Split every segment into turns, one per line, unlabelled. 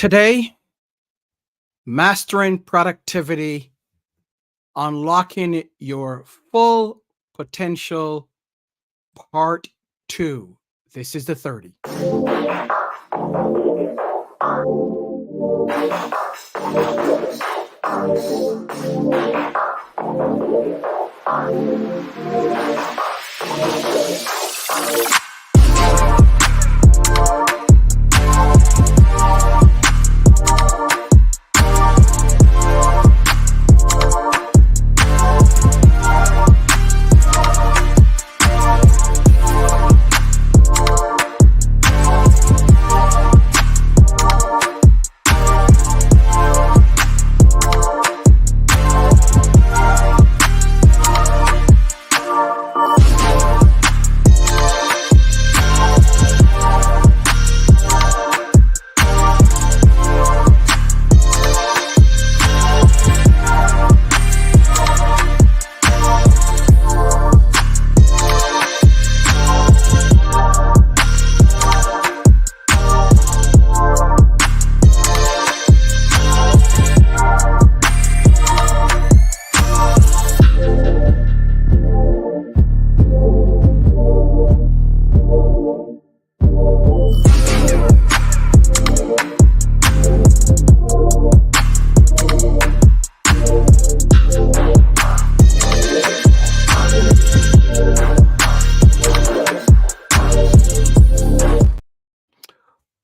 Today, mastering productivity, unlocking your full potential, part two. This is the 30.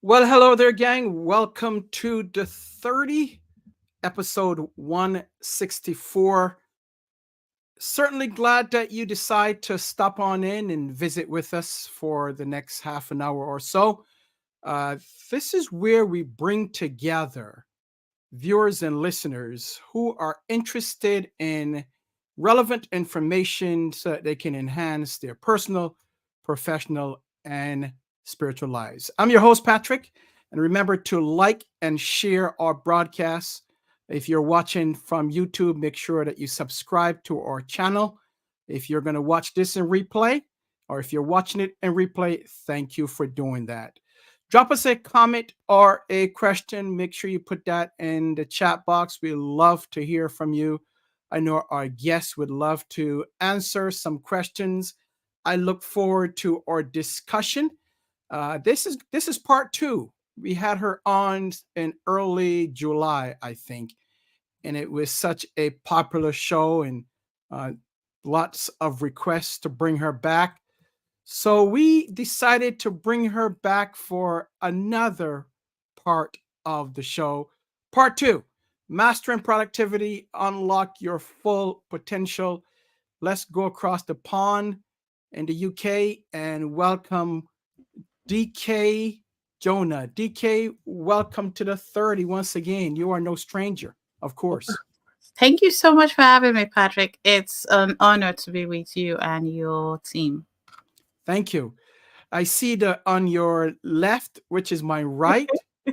Well, hello there, gang. Welcome to the 30, episode 164. Certainly glad that you decide to stop on in and visit with us for the next half an hour or so. Uh, this is where we bring together viewers and listeners who are interested in relevant information so that they can enhance their personal, professional, and spiritual lives. I'm your host, Patrick, and remember to like and share our broadcasts. If you're watching from YouTube, make sure that you subscribe to our channel. If you're going to watch this in replay, or if you're watching it in replay, thank you for doing that. Drop us a comment or a question. Make sure you put that in the chat box. We love to hear from you. I know our guests would love to answer some questions. I look forward to our discussion. This is part two. We had her on in early July, I think, and it was such a popular show and uh, lots of requests to bring her back. So we decided to bring her back for another part of the show. Part two, mastering productivity, unlock your full potential. Let's go across the pond in the UK and welcome DK Jonah. DK, welcome to the 30 once again. You are no stranger, of course.
Thank you so much for having me, Patrick. It's an honor to be with you and your team.
Thank you. I see that on your left, which is my right,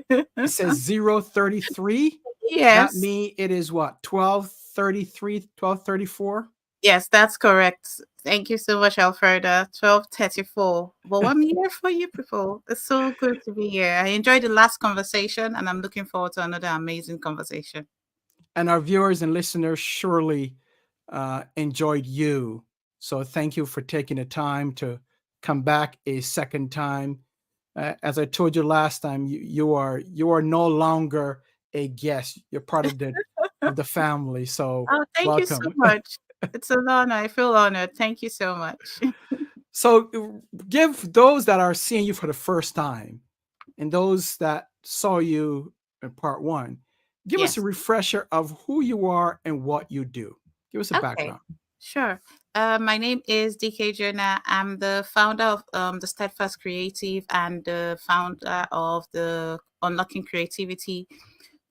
it says 033. That
Yes,
means it is what, 1233, 1234?
yes, that's correct. Thank you so much, Alfreda. 12:34. Well, I'm here for you people. It's so good to be here. I enjoyed the last conversation and I'm looking forward to another amazing conversation.
And our viewers and listeners surely enjoyed you. So thank you for taking the time to come back a second time. As I told you last time, you are no longer a guest. You're part of the family. So
Oh, thank you so
welcome.
much. It's an honor. I feel honored. Thank you so much.
So give those that are seeing you for the first time and those that saw you in part one, give us a
Yes.
refresher of who you are and what you do. Give us a
Okay.
background.
Sure. My name is DK Jonah. I'm the founder of the Steadfast Creative and the founder of the Unlocking Creativity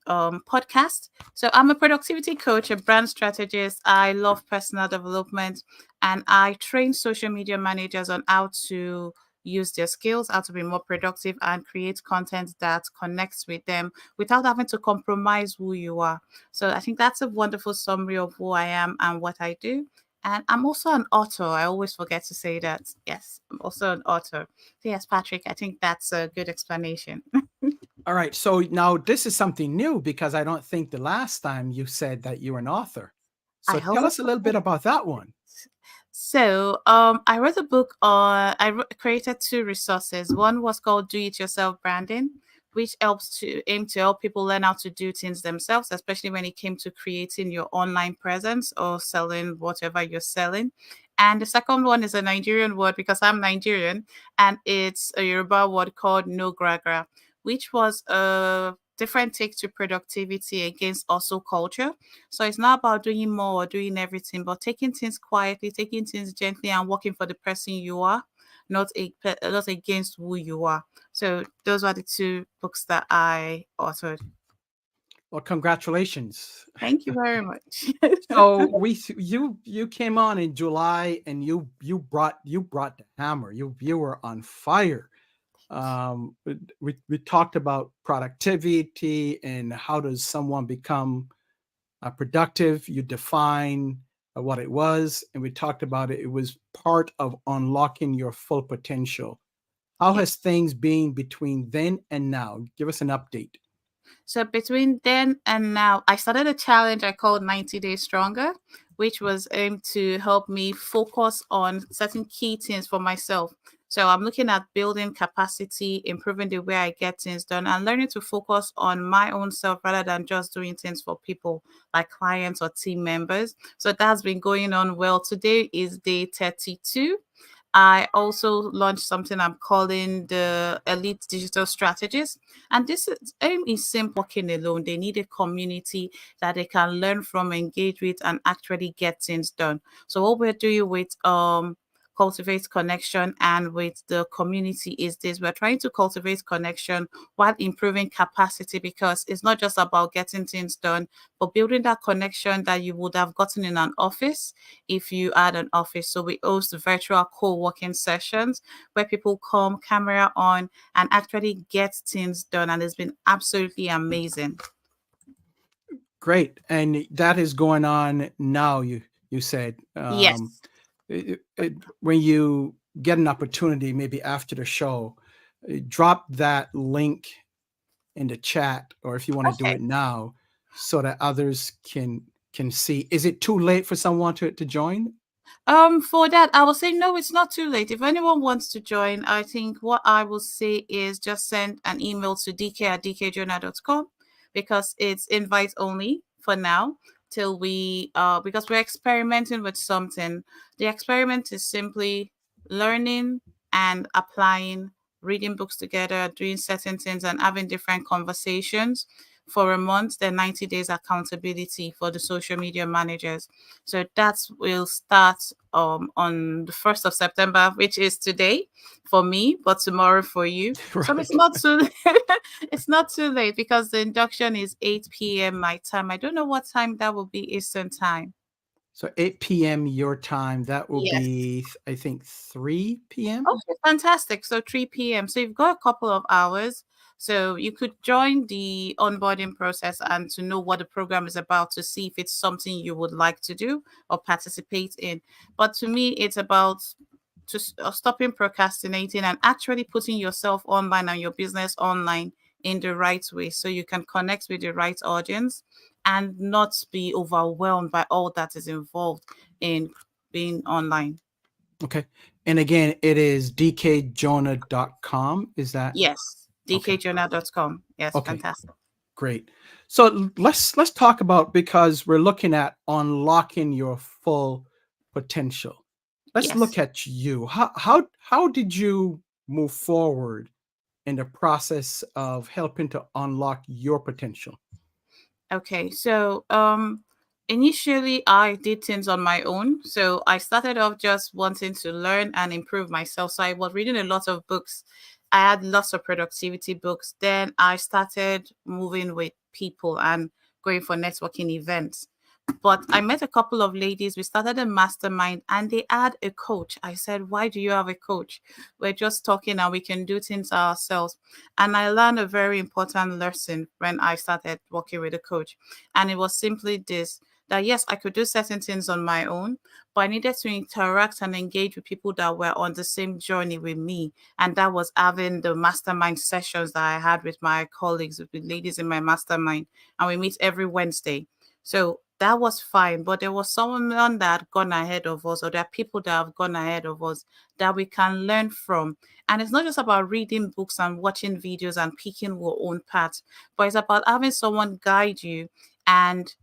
podcast. So I'm a productivity coach, a brand strategist. I love personal development, and I train social media managers on how to use their skills, how to be more productive and create content that connects with them without having to compromise who you are. So I think that's a wonderful summary of who I am and what I do. And I'm also an author. I always forget to say that. Yes, I'm also an author. So yes, Patrick, I think that's a good explanation.
All right. So now this is something new because I don't think the last time you said that you're an author.
I
So tell
hope.
us a little bit about that one.
So, I wrote a book on, created two resources. One was called Do It Yourself Branding, which helps to aim to help people learn how to do things themselves, especially when it came to creating your online presence or selling whatever you're selling. And the second one is a Nigerian word because I'm Nigerian, and it's a Yoruba word called no gragra, which was a different take to productivity against also culture. So it's not about doing more or doing everything, but taking things quietly, taking things gently, and working for the person you are, not against who you are. So those are the two books that I authored.
Well, congratulations.
Thank you very much.
So you came on in July and you brought the hammer. You were on fire. We talked about productivity and how does someone become productive. You define what it was, and we talked about it. It was part of unlocking your full potential. How has
Yes.
things been between then and now? Give us an update.
So between then and now, I started a challenge I called 90 Days Stronger, which was aimed to help me focus on certain key things for myself. So I'm looking at building capacity, improving the way I get things done, and learning to focus on my own self rather than just doing things for people like clients or team members. So that's been going on well. Today is day 32. I also launched something I'm calling the Elite Digital Strategist. And this aim is simple working alone. They need a community that they can learn from, engage with, and actually get things done. So what we're doing with cultivate connection and with the community is this: we're trying to cultivate connection while improving capacity, because it's not just about getting things done, but building that connection that you would have gotten in an office if you had an office. So we host virtual co-working sessions where people come, camera on, and actually get things done. And it's been absolutely amazing.
Great, and that is going on now. You said
Yes.
when you get an opportunity, maybe after the show, drop that link in the chat, or if you want to do
Okay.
it now, so that others can see. Is it too late for someone to join?
For that, I will say no, it's not too late. If anyone wants to join, I think what I will say is just send an email to dk@dkjonah.com, because it's invite only for now till we because we're experimenting with something. The experiment is simply learning and applying, reading books together, doing certain things, and having different conversations for a month, then 90 days accountability for the social media managers. So that will start on the 1st of September, which is today for me, but tomorrow for you. So it's
Right.
not too it's not too late, because the induction is 8 p.m. my time. I don't know what time that will be Eastern time.
So 8 p.m. your time. That will
Yes.
be, I think, 3 p.m.
Okay, fantastic. So 3 p.m. So you've got a couple of hours. So you could join the onboarding process and to know what the program is about, to see if it's something you would like to do or participate in. But to me, it's about stopping procrastinating and actually putting yourself online and your business online in the right way, so you can connect with the right audience and not be overwhelmed by all that is involved in being online.
Okay. And again, it is dkjonah.com. Is that
Yes,
okay?
dkjonah.com. Yes,
Okay.
fantastic.
Great. So let's talk about, because we're looking at unlocking your full potential. Let's look
Yes.
at you. How did you move forward in the process of helping to unlock your potential?
Okay. So, initially I did things on my own. So I started off just wanting to learn and improve myself. So I was reading a lot of books. I had lots of productivity books. Then I started moving with people and going for networking events. But I met a couple of ladies. We started a mastermind and they had a coach. I said, "Why do you have a coach? We're just talking and we can do things ourselves." And I learned a very important lesson when I started working with a coach. And it was simply this: that yes, I could do certain things on my own, but I needed to interact and engage with people that were on the same journey with me. And that was having the mastermind sessions that I had with my colleagues, with the ladies in my mastermind. And we meet every Wednesday. So that was fine. But there was someone that had gone ahead of us, or there are people that have gone ahead of us that we can learn from. And it's not just about reading books and watching videos and picking your own path, but it's about having someone guide you, and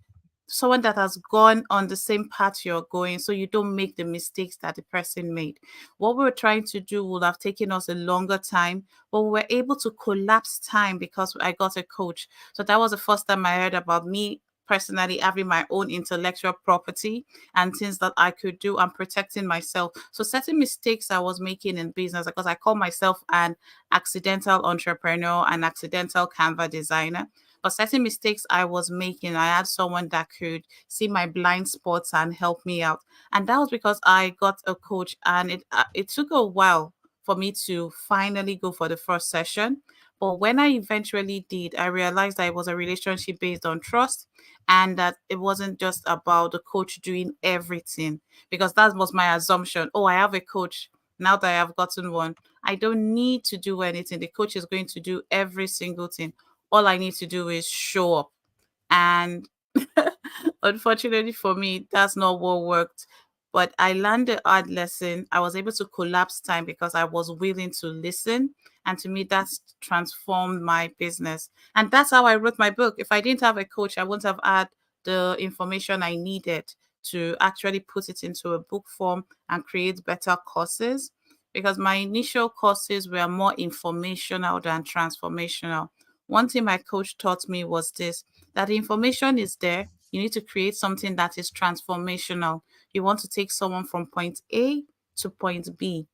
someone that has gone on the same path you're going, so you don't make the mistakes that the person made. What we were trying to do would have taken us a longer time, but we were able to collapse time because I got a coach. So that was the first time I heard about me personally having my own intellectual property and things that I could do and protecting myself. So certain mistakes I was making in business, because I call myself an accidental entrepreneur, an accidental Canva designer, but certain mistakes I was making, I had someone that could see my blind spots and help me out. And that was because I got a coach, and it took a while for me to finally go for the first session. But when I eventually did, I realized that it was a relationship based on trust, and that it wasn't just about the coach doing everything, because that was my assumption. Oh, I have a coach. Now that I have gotten one, I don't need to do anything. The coach is going to do every single thing. All I need to do is show up. And unfortunately for me, that's not what worked. But I learned a hard lesson. I was able to collapse time because I was willing to listen. And to me, that's transformed my business. And that's how I wrote my book. If I didn't have a coach, I wouldn't have had the information I needed to actually put it into a book form and create better courses. Because my initial courses were more informational than transformational. One thing my coach taught me was this, that the information is there. You need to create something that is transformational. You want to take someone from point A to point B.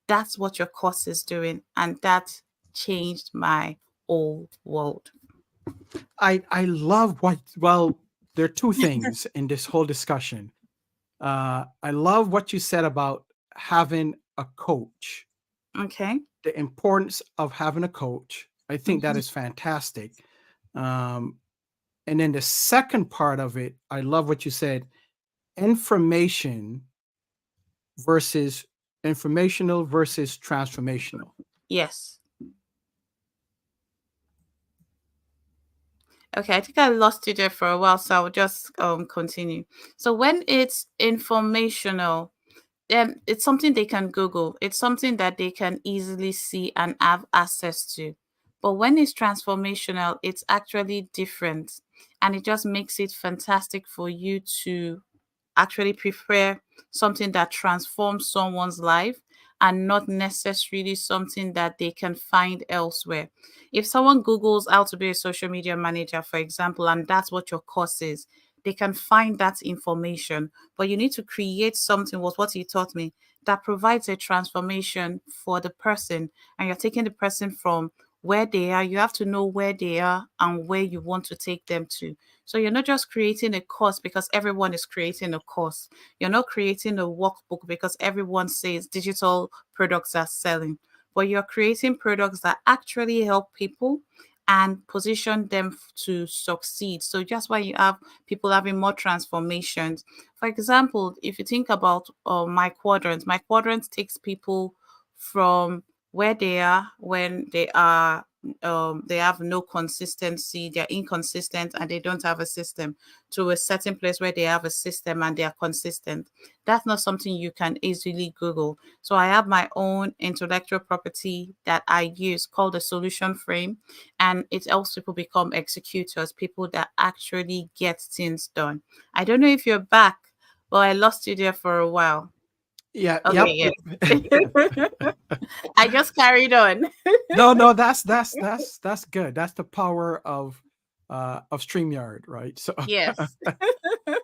That's what your course is doing. And that changed my whole world.
I love what, well, there are two things in this whole discussion. I love what you said about having a coach,
Okay.
the importance of having a coach. I think that
Mhm.
is fantastic. Um, and then the second part of it, I love what you said, information versus informational versus transformational.
Yes. Okay, I think I lost you there for a while, so I'll just continue. So when it's informational, it's something they can Google. It's something that they can easily see and have access to. But when it's transformational, it's actually different. And it just makes it fantastic for you to actually prefer something that transforms someone's life and not necessarily something that they can find elsewhere. If someone Googles how to be a social media manager, for example, and that's what your course is, they can find that information. But you need to create something, was what he taught me, that provides a transformation for the person. And you're taking the person from where they are, you have to know where they are and where you want to take them to. So you're not just creating a course because everyone is creating a course. You're not creating a workbook because everyone says digital products are selling. But you're creating products that actually help people and position them to succeed. So just why you have people having more transformations. For example, if you think about my quadrant takes people from where they are when they have no consistency, they're inconsistent and they don't have a system, to a certain place where they have a system and they are consistent. That's not something you can easily Google. So I have my own intellectual property that I use called the solution frame, and it helps people become executors, people that actually get things done. I don't know if you're back, but I lost you there for a while.
Yeah,
Okay,
yep.
yes. I just carried on.
No, no, that's good. That's the power of StreamYard, right? So
Yes.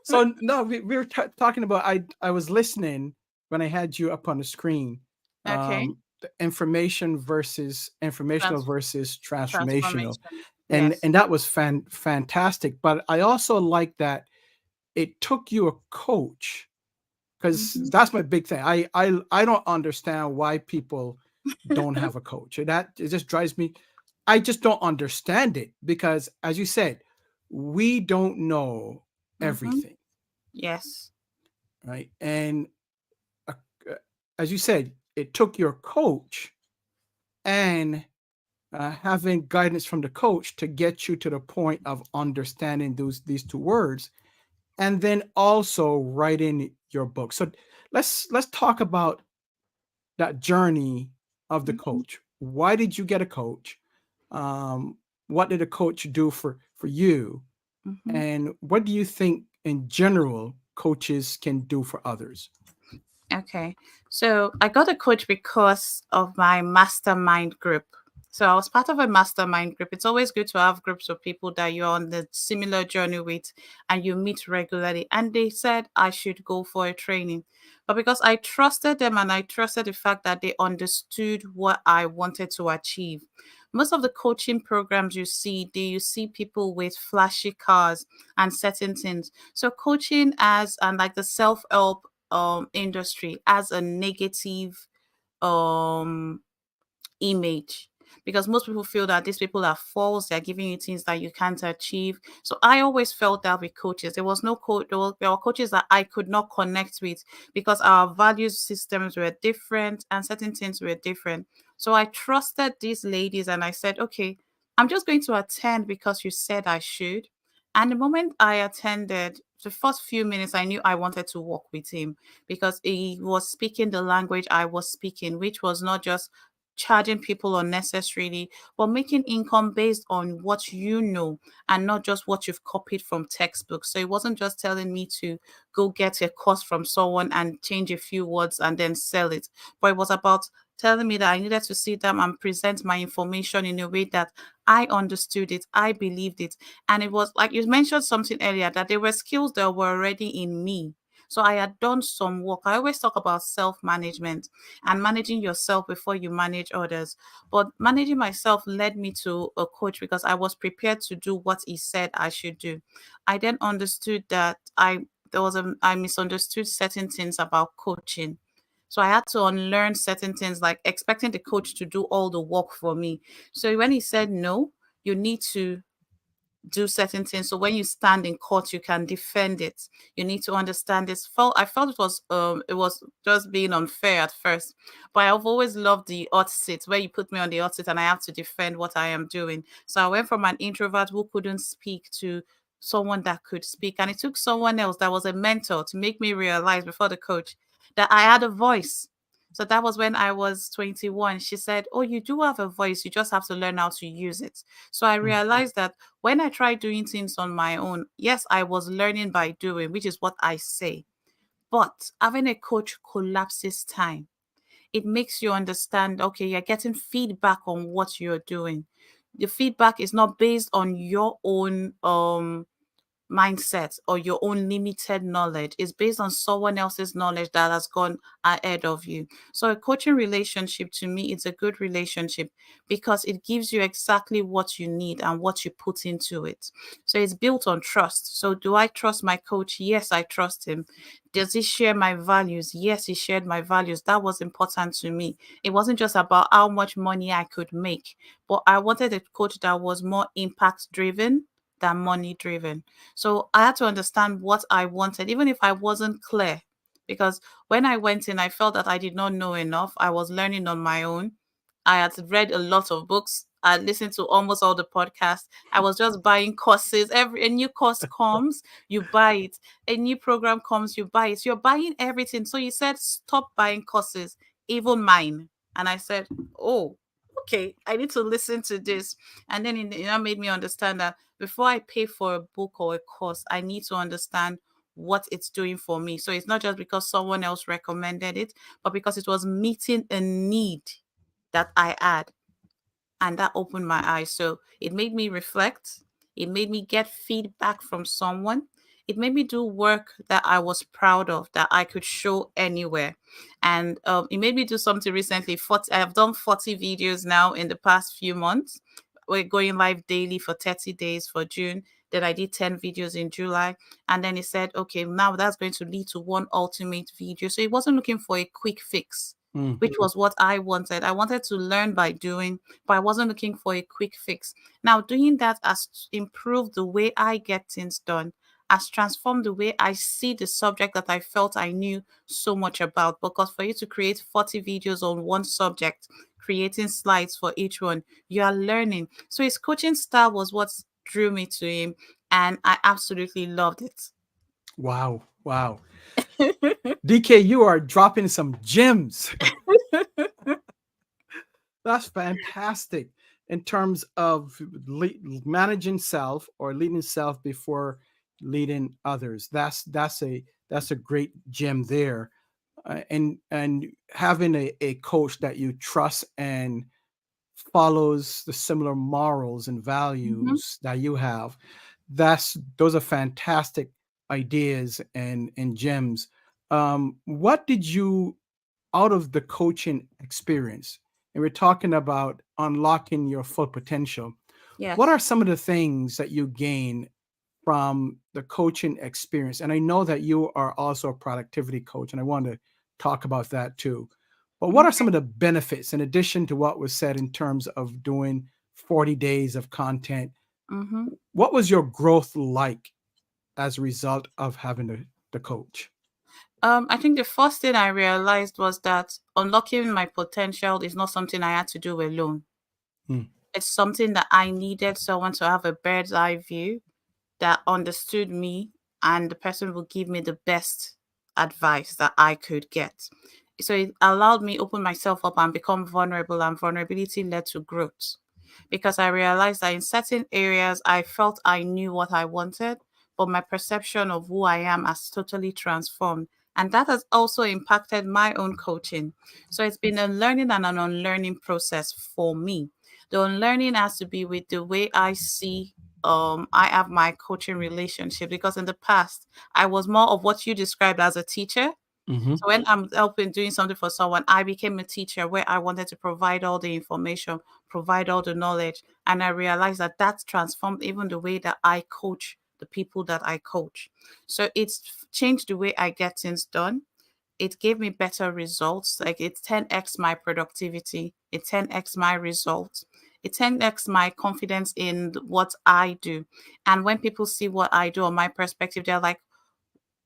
so no, we were talking about, I was listening when I had you up on the screen.
Okay.
The information versus informational
Trans-
versus transformational.
transformation.
And
Yes.
and that was fantastic. But I also like that it took you a coach, because
Mhm.
that's my big thing. I don't understand why people don't have a coach. That it just drives me. I just don't understand it, because, as you said, we don't know
Mhm.
everything.
Yes.
right? And uh, uh, as you said, it took your coach and having guidance from the coach to get you to the point of understanding these two words, and then also writing your book. So let's talk about that journey of the
Mm-hmm.
coach. Why did you get a coach? Um, what did a coach do for you?
Mm-hmm.
And what do you think in general coaches can do for others?
Okay. So I got a coach because of my mastermind group. So I was part of a mastermind group. It's always good to have groups of people that you're on the similar journey with and you meet regularly. And they said I should go for a training. But because I trusted them and I trusted the fact that they understood what I wanted to achieve. Most of the coaching programs you see people with flashy cars and certain things. So coaching as and like the self-help industry as a negative um image, because most people feel that these people are false, they're giving you things that you can't achieve. So I always felt that with coaches, there was no coach, there were coaches that I could not connect with because our value systems were different and certain things were different. So I trusted these ladies and I said, okay, I'm just going to attend because you said I should. And the moment I attended, the first few minutes, I knew I wanted to work with him because he was speaking the language I was speaking, which was not just charging people unnecessarily, but making income based on what you know and not just what you've copied from textbooks. So it wasn't just telling me to go get a course from someone and change a few words and then sell it, but it was about telling me that I needed to sit down and present my information in a way that I understood it, I believed it. And it was like you mentioned something earlier that there were skills that were already in me. So I had done some work. I always talk about self management and managing yourself before you manage others. But managing myself led me to a coach because I was prepared to do what he said I should do. I then understood that I misunderstood certain things about coaching. So I had to unlearn certain things like expecting the coach to do all the work for me. So when he said no, you need to do certain things. So when you stand in court, you can defend it. You need to understand this. I felt it was just being unfair at first. But I've always loved the hot seat where you put me on the hot seat and I have to defend what I am doing. So I went from an introvert who couldn't speak to someone that could speak. And it took someone else that was a mentor to make me realize before the coach that I had a voice. So that was when I was 21. She said, oh, you do have a voice. You just have to learn how to use it. So I
Mm,
realized that when I tried doing things on my own, yes, I was learning by doing, which is what I say. But having a coach collapses time. It makes you understand, okay, you're getting feedback on what you're doing. The feedback is not based on your own mindset or your own limited knowledge. Is based on someone else's knowledge that has gone ahead of you. So a coaching relationship to me it's a good relationship because it gives you exactly what you need and what you put into it. So it's built on trust. So do I trust my coach? Yes, I trust him. Does he share my values? Yes, he shared my values. That was important to me. It wasn't just about how much money I could make, but I wanted a coach that was more impact driven than money driven. So I had to understand what I wanted, even if I wasn't clear. Because when I went in, I felt that I did not know enough. I was learning on my own. I had read a lot of books. I listened to almost all the podcasts. I was just buying courses. Every a new course comes, you buy it. A new program comes, you buy it. You're buying everything. So you said stop buying courses, even mine. And I said, oh, okay, I need to listen to this. And then it made me understand that before I pay for a book or a course, I need to understand what it's doing for me. So it's not just because someone else recommended it, but because it was meeting a need that I had, and that opened my eyes. So it made me reflect. It made me get feedback from someone. It made me do work that I was proud of, that I could show anywhere. And it made me do something recently. 40, I have done 40 videos now in the past few months. We're going live daily for 30 days for June. Then I did 10 videos in July. And then he said, okay, now that's going to lead to one ultimate video. So he wasn't looking for a quick fix,
mm,
which was what I wanted. I wanted to learn by doing, but I wasn't looking for a quick fix. Now, doing that has improved the way I get things done. has transformed the way I see the subject that I felt I knew so much about. Because for you to create 40 videos on one subject, creating slides for each one, you are learning. So his coaching style was what drew me to him, and I absolutely loved
Wow. Wow.
it.
DK, you are dropping some gems. That's fantastic in terms of managing self or leading self before leading others. That's a great gem there. And having a coach that you trust and follows the similar morals and
Mhm.
values that you have, those are fantastic ideas and gems. What did you, out of the coaching experience, and we're talking about unlocking your full potential, what are
Yes.
some of the things that you gain from the coaching experience? And I know that you are also a productivity coach, and I want to talk about that too. But what are some
Okay.
of the benefits in addition to what was said in terms of doing 40 days of content?
Mm-hmm.
What was your growth like as a result of having the coach?
I think the first thing I realized was that unlocking my potential is not something I had to do alone.
Hmm.
It's something that I needed someone to have a bird's eye view that understood me, and the person will give me the best advice that I could get. So it allowed me open myself up and become vulnerable, and vulnerability led to growth because I realized that in certain areas I felt I knew what I wanted, but my perception of who I am has totally transformed. And that has also impacted my own coaching. So it's been a learning and an unlearning process for me. The unlearning has to be with the way I see I have my coaching relationship, because in the past I was more of what you described as a teacher.
Hmm.
So when I'm helping doing something for someone, I became a teacher where I wanted to provide all the information, provide all the knowledge. And I realized that that's transformed even the way that I coach the people that I coach. So it's changed the way I get things done. It gave me better results. Like it's 10x my productivity, it 10x my results, it 10x my confidence in what I do. And when people see what I do or my perspective, they're like,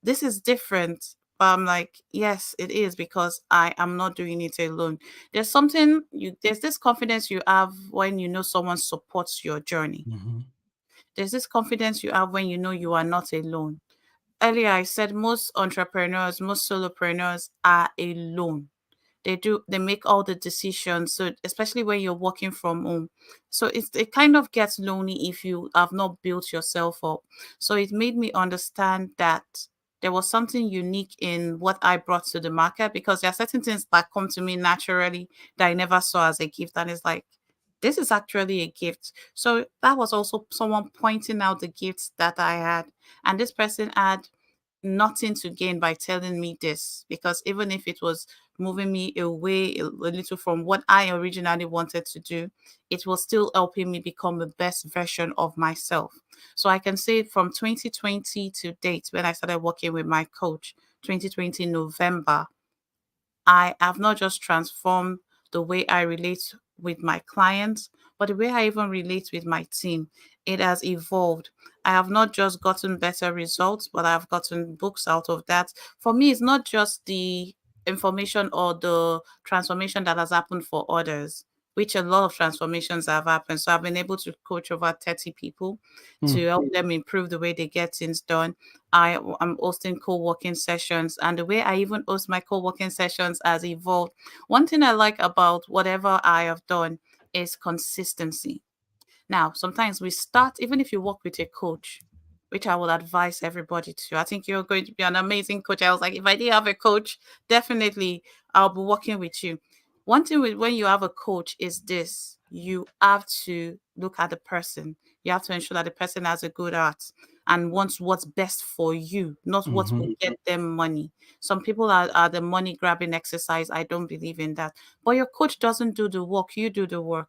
this is different. But I'm like, yes, it is, because I am not doing it alone. There's this confidence you have when you know someone supports your journey.
Hmm.
There's this confidence you have when you know you are not alone. Earlier, I said most entrepreneurs, most solopreneurs are alone. They make all the decisions. So especially when you're working from home, so it kind of gets lonely if you have not built yourself up. So it made me understand that there was something unique in what I brought to the market, because there are certain things that come to me naturally that I never saw as a gift, and it's like, this is actually a gift. So that was also someone pointing out the gifts that I had, and this person had nothing to gain by telling me this, because even if it was moving me away a little from what I originally wanted to do, it was still helping me become the best version of myself. So I can say from 2020 to date, when I started working with my coach, 2020 November, I have not just transformed the way I relate with my clients, but the way I even relate with my team. It has evolved. I have not just gotten better results, but I've gotten books out of that. For me, it's not just the information or the transformation that has happened for others, which a lot of transformations have happened. So I've been able to coach over 30 people to help them improve the way they get things done. I am hosting co-working sessions, and the way I even host my co-working sessions has evolved. One thing I like about whatever I have done is consistency. Now, sometimes we start, even if you work with a coach, which I will advise everybody to. I think you're going to be an amazing coach. I was like, if I did have a coach, definitely I'll be working with you. One thing with when you have a coach is this: you have to look at the person. You have to ensure that the person has a good heart and wants what's best for you, not what
Hmm.
will get them money. Some people are the money grabbing exercise. I don't believe in that. But your coach doesn't do the work, you do the work.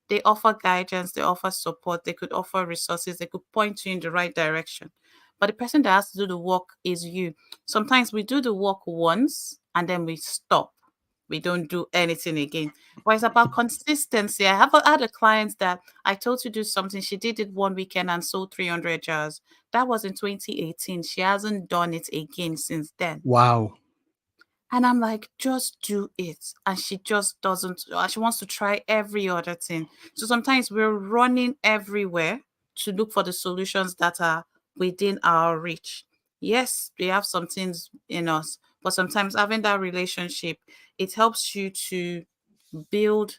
They offer guidance, they offer support, they could offer resources, they could point you in the right direction. But the person that has to do the work is you. Sometimes we do the work once and then we stop. we don't do anything again. But it's about consistency. I have had a client that I told to do something. She did it one weekend and sold 300 jars. That was in 2018. She hasn't done it again since then.
Wow.
And I'm like, just do it. And she just doesn't, she wants to try every other thing. So sometimes we're running everywhere to look for the solutions that are within our reach. Yes, we have some things in us, but sometimes having that relationship, it helps you to build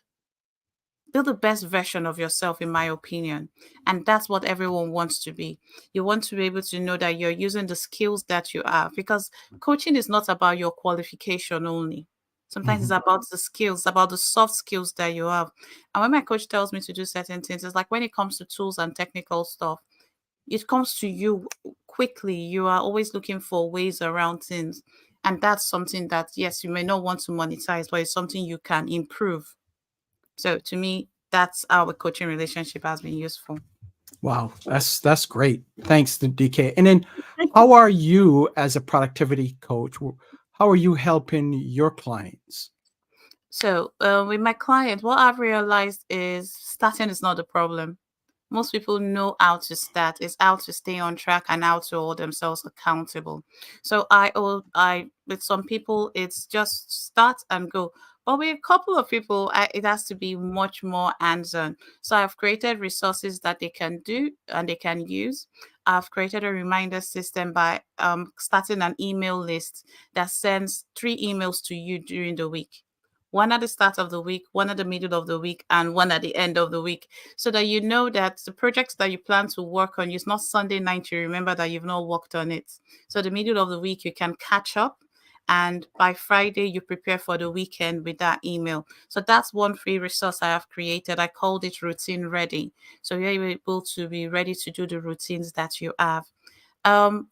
build the best version of yourself, in my opinion. And that's what everyone wants to be. You want to be able to know that you're using the skills that you have, because coaching is not about your qualification only. Sometimes it's
Mhm.
about the skills, about the soft skills that you have. And when my coach tells me to do certain things, it's like when it comes to tools and technical stuff, it comes to you quickly. You are always looking for ways around things. And that's something that, yes, you may not want to monetize, but it's something you can improve. So to me, that's how a coaching relationship has been useful.
Wow, that's great. Thanks to DK. And then, how are you as a productivity coach? How are you helping your clients?
So with my clients, what I've realized is starting is not the problem. Most people know how to start, is how to stay on track and how to hold themselves accountable. So I with some people it's just start and go. But with a couple of people, it has to be much more hands-on. So I've created resources that they can do and they can use. I've created a reminder system by starting an email list that sends 3 emails to you during the week. One at the start of the week, one at the middle of the week, and one at the end of the week, so that you know that the projects that you plan to work on, it's not Sunday night you remember that you've not worked on it. So the middle of the week you can catch up, and by Friday you prepare for the weekend with that email. So that's one free resource I have created. I called it Routine Ready. So you're able to be ready to do the routines that you have.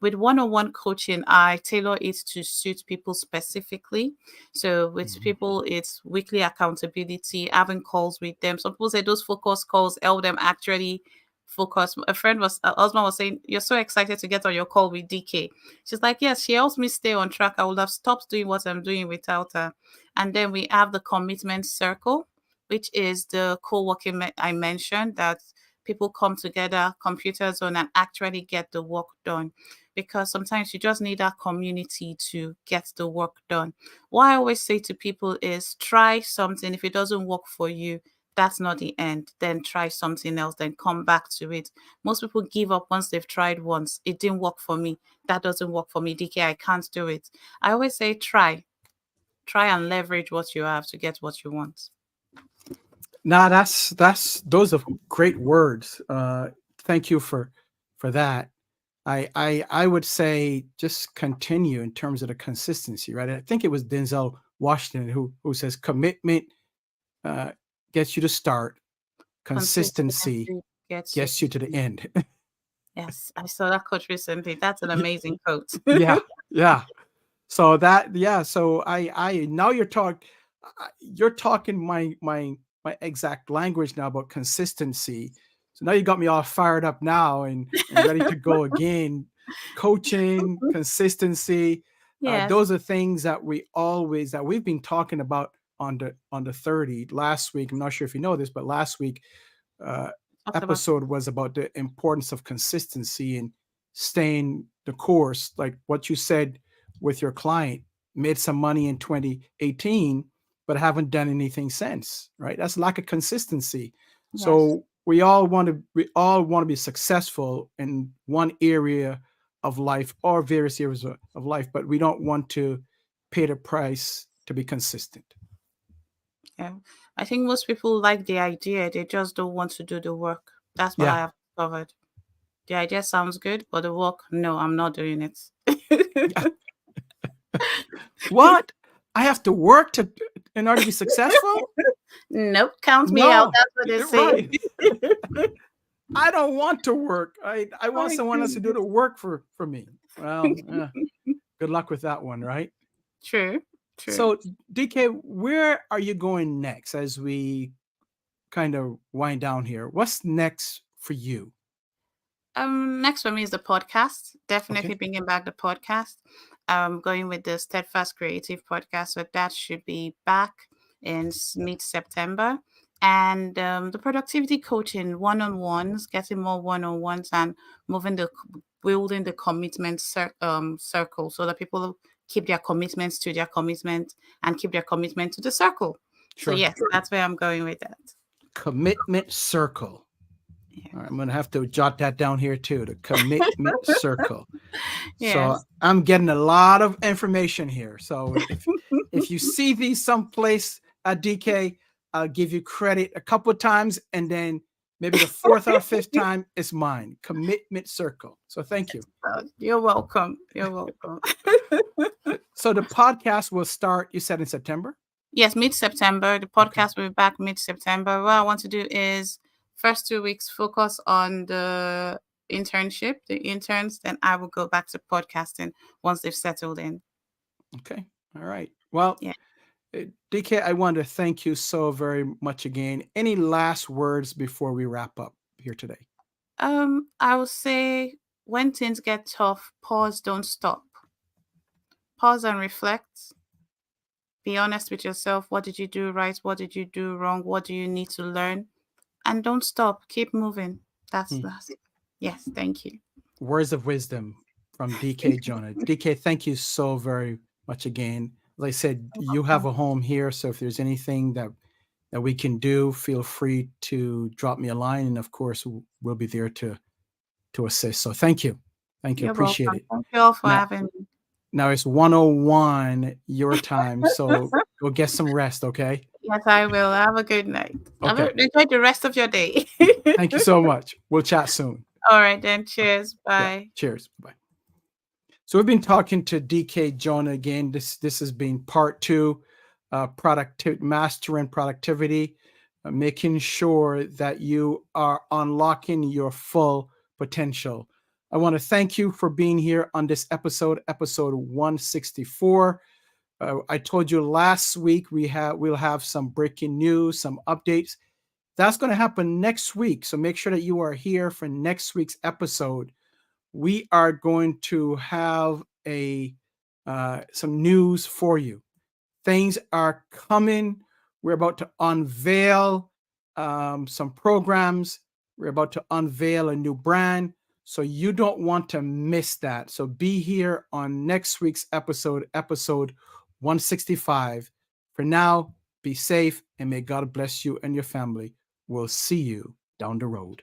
With one-on-one coaching, I tailor it to suit people specifically. So with
Mhm.
people, it's weekly accountability, having calls with them. Some people say those focus calls help them actually focus. A husband was saying, "You're so excited to get on your call with DK." She's like, "Yes, she helps me stay on track. I would have stopped doing what I'm doing without her." And then we have the commitment circle, which is the co-working I mentioned, that people come together, computers on, and actually get the work done. Because sometimes you just need that community to get the work done. What I always say to people is try something. If it doesn't work for you, that's not the end. Then try something else, then come back to it. Most people give up once they've tried once. It didn't work for me. That doesn't work for me. DK, I can't do it. I always say try. Try and leverage what you have to get what you want.
Nah, that's those are great words. Thank you for that. I would say just continue in terms of the consistency, right? I think it was Denzel Washington who says commitment uh, gets you to start, consistency
Consistency gets you
gets you
to
to the
do.
end.
Yes, I saw that quote recently. That's an
Y-
amazing quote.
yeah, yeah. So that yeah. So I now you're talking my exact language now about consistency. So now you got me all fired up now and ready to go again. Coaching, consistency,
Yes,
those are things that we've been talking about on the 30 last week. I'm not sure if you know this, but last week uh,
talked about
episode was about the importance of consistency and staying the course. Like what you said with your client, made some money in 2018, but haven't done anything since. Right? That's lack of consistency.
yes.
So we all want to be successful in one area of life or various areas of life, but we don't want to pay the price to be consistent.
Yeah. I think most people like the idea, they just don't want to do the work. That's what I
Yeah.
have discovered. The idea sounds good, but the work, no, I'm not doing it.
What? I have to work to in order to be successful?
Nope, count me out.
No,
That's what they say.
right. I don't want to work. I
Oh
want
my
someone else to do
goodness.
the work for me. Well, good luck with that one, right?
True, true.
So, DK, where are you going next as we kind of wind down here? What's next for you?
Next for me is the podcast. Definitely
Okay.
bringing back the podcast. I'm going with the Steadfast Creative podcast, so that should be back in mid-September. And the productivity coaching, one-on-ones, getting more one-on-ones, and moving the building the commitment circle, so that people keep their commitments to their commitment and keep their commitment to the circle. So
Sure.
yes, that's where I'm going with that.
Commitment circle. All right, I'm going to have to jot that down here too. The commitment circle. So
Yes.
I'm getting a lot of information here. So if you see these someplace at DK, I'll give you credit a couple of times, and then maybe the fourth or fifth time is mine. Commitment circle. So thank you.
You're welcome. You're welcome.
So the podcast will start, you said, in September?
Yes, mid-September. The podcast will be back mid-September. What I want to do is first 2 weeks focus on the internship, the interns, then I will go back to podcasting once they've settled in.
Okay. All right. Well,
Yeah.
DK, I want to thank you so very much again. Any last words before we wrap up here today?
I would say when things get tough, pause, don't stop. Pause and reflect. Be honest with yourself. What did you do right? What did you do wrong? What do you need to learn? And don't stop. Keep moving. That's it. Yes, thank you.
Words of wisdom from DK Jonah. DK, thank you so very much again. Like I said, you have a home here, so if there's anything that we can do, feel free to drop me a line, and of course, we'll be there to assist. So thank you. Thank you.
You're
Appreciate
welcome.
it.
Thank you all for having me.
Now it's 101 your time, so go get some rest, okay?
Yes, I will. Have a good night.
Okay.
Enjoy the rest of your day.
Thank you so much. We'll chat soon.
All right, then. Cheers. Bye.
Yeah, cheers. Bye. So we've been talking to DK Jonah again. This has been part 2, mastering productivity, making sure that you are unlocking your full potential. I want to thank you for being here on this episode 164. I told you last week we'll have some breaking news, some updates. That's going to happen next week. So make sure that you are here for next week's episode. We are going to have some news for you. Things are coming. We're about to unveil some programs. We're about to unveil a new brand. So you don't want to miss that. So be here on next week's episode 165. For now, be safe, and may God bless you and your family. We'll see you down the road.